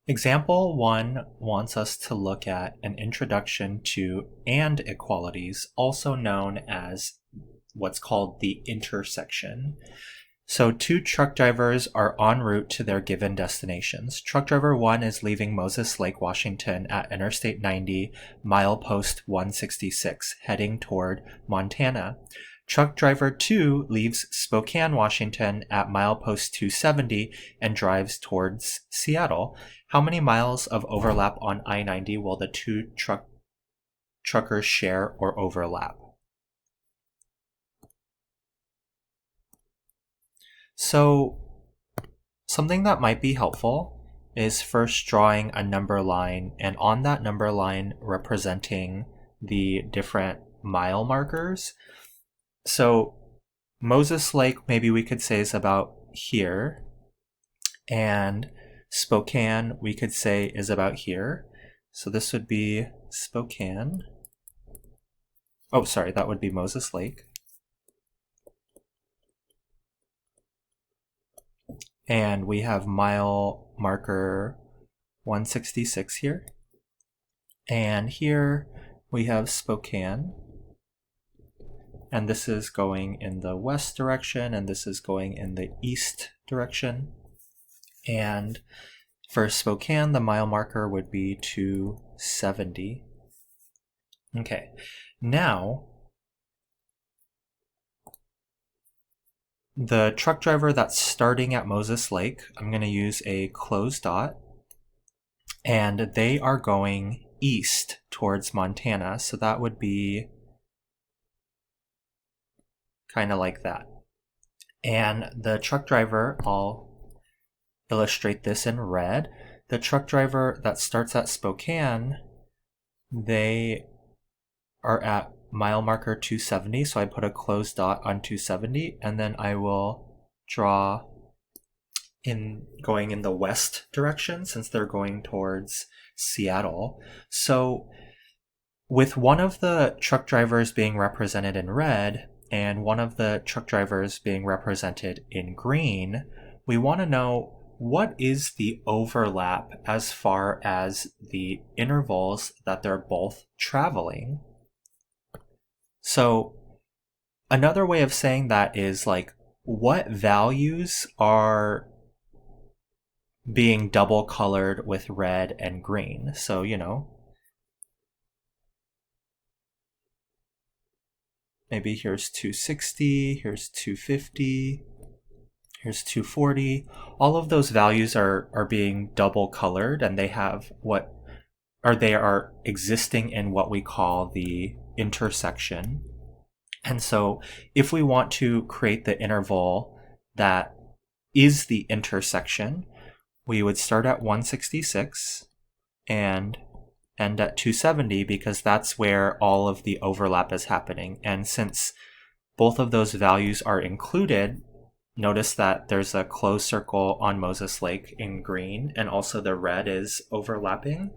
Example 1 wants us to look at an introduction to and equalities, also known as what's called the intersection. So two truck drivers are en route to their given destinations. Truck driver 1 is leaving Moses Lake, Washington at Interstate 90, milepost 166, heading toward Montana. Truck driver 2 leaves Spokane, Washington at milepost 270 and drives towards Seattle. How many miles of overlap on I-90 will the two truckers share or overlap? So something that might be helpful is first drawing a number line, and on that number line representing the different mile markers. So Moses Lake, maybe we could say, is about here, and Spokane, we could say, is about here. So this would be Spokane. Oh, sorry, that would be Moses Lake. And we have mile marker 166 here. And here we have Spokane. And this is going in the west direction, and this is going in the east direction. And for Spokane, the mile marker would be 270. Okay, now the truck driver that's starting at Moses Lake, I'm going to use a closed dot, and they are going east towards Montana, so that would be kind of like that. And the truck driver, I'll illustrate this in red. The truck driver that starts at Spokane, they are at mile marker 270, so I put a closed dot on 270, and then I will draw in going in the west direction since they're going towards Seattle. So with one of the truck drivers being represented in red and one of the truck drivers being represented in green, we want to know what is the overlap as far as the intervals that they're both traveling. So another way of saying that is like, what values are being double colored with red and green? So, maybe here's 260, here's 250, here's 240. All of those values are being double colored, and they are existing in what we call the intersection. And so if we want to create the interval that is the intersection, we would start at 166 and end at 270 because that's where all of the overlap is happening. And since both of those values are included, notice that there's a closed circle on Moses Lake in green, and also the red is overlapping.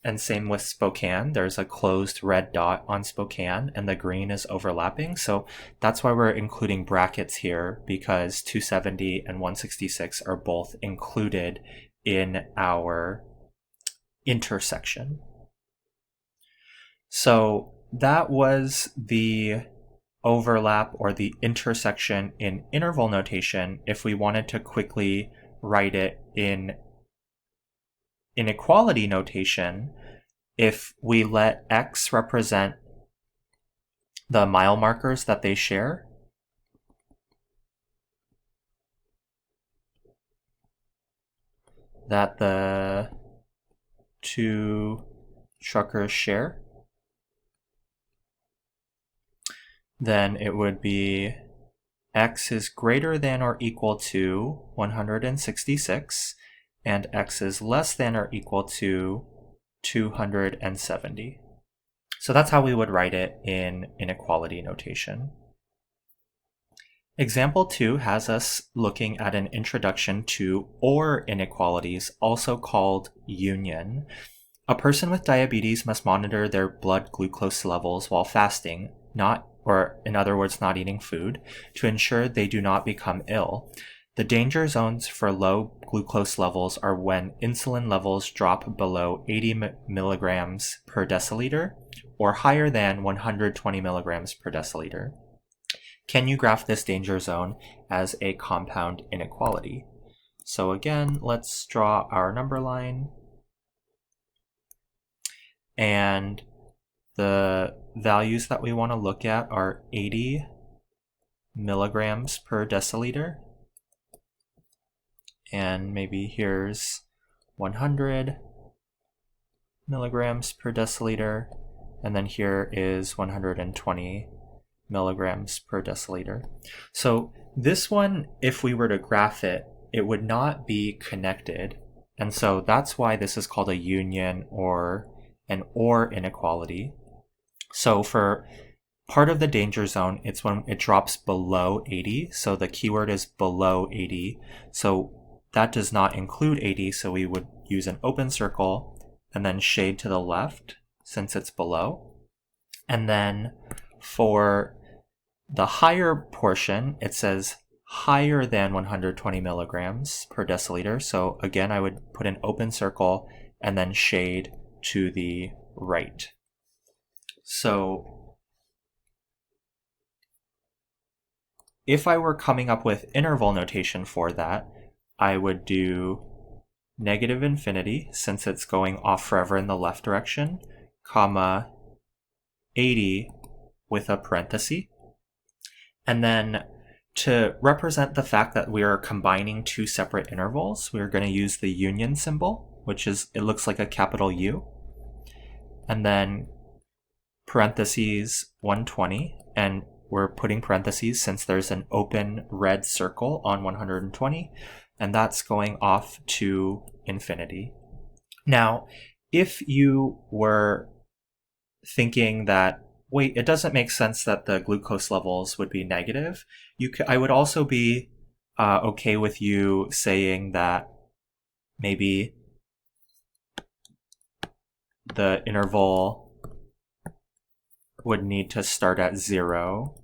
And same with Spokane, there's a closed red dot on Spokane and the green is overlapping. So that's why we're including brackets here, because 270 and 166 are both included in our intersection. So that was the overlap or the intersection in interval notation. If we wanted to quickly write it in inequality notation, if we let X represent the mile markers that they share, that the two truckers share, then it would be X is greater than or equal to 166, and X is less than or equal to 270. So that's how we would write it in inequality notation. Example 2 has us looking at an introduction to or inequalities, also called union. A person with diabetes must monitor their blood glucose levels while fasting, in other words, not eating food, to ensure they do not become ill. The danger zones for low glucose levels are when insulin levels drop below 80 milligrams per deciliter or higher than 120 milligrams per deciliter. Can you graph this danger zone as a compound inequality? So again, let's draw our number line. And the values that we want to look at are 80 milligrams per deciliter. And maybe here's 100 milligrams per deciliter. And then here is 120 milligrams per deciliter. So this one, if we were to graph it, it would not be connected. And so that's why this is called a union or an OR inequality. So for part of the danger zone, it's when it drops below 80. So the keyword is below 80. So that does not include 80. So we would use an open circle and then shade to the left since it's below. And then for the higher portion, it says higher than 120 milligrams per deciliter. So again, I would put an open circle and then shade to the right. So if I were coming up with interval notation for that, I would do negative infinity, since it's going off forever in the left direction, comma 80 with a parenthesis. And then to represent the fact that we are combining two separate intervals, we're going to use the union symbol, which is, it looks like a capital U. And then parentheses 120, and we're putting parentheses since there's an open red circle on 120, and that's going off to infinity. Now, if you were thinking that, wait, it doesn't make sense that the glucose levels would be negative, I would also be okay with you saying that maybe the interval would need to start at 0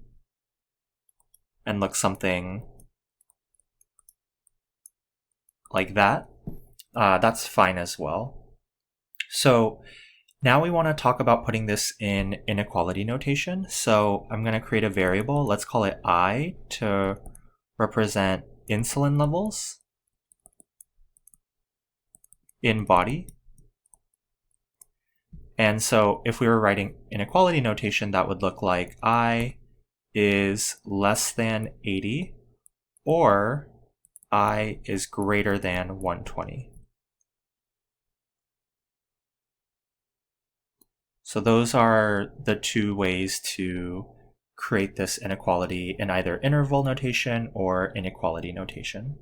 and look something like that. That's fine as well. So now we want to talk about putting this in inequality notation. So I'm going to create a variable. Let's call it I to represent insulin levels in body. And so if we were writing inequality notation, that would look like I is less than 80 or I is greater than 120. So those are the two ways to create this inequality in either interval notation or inequality notation.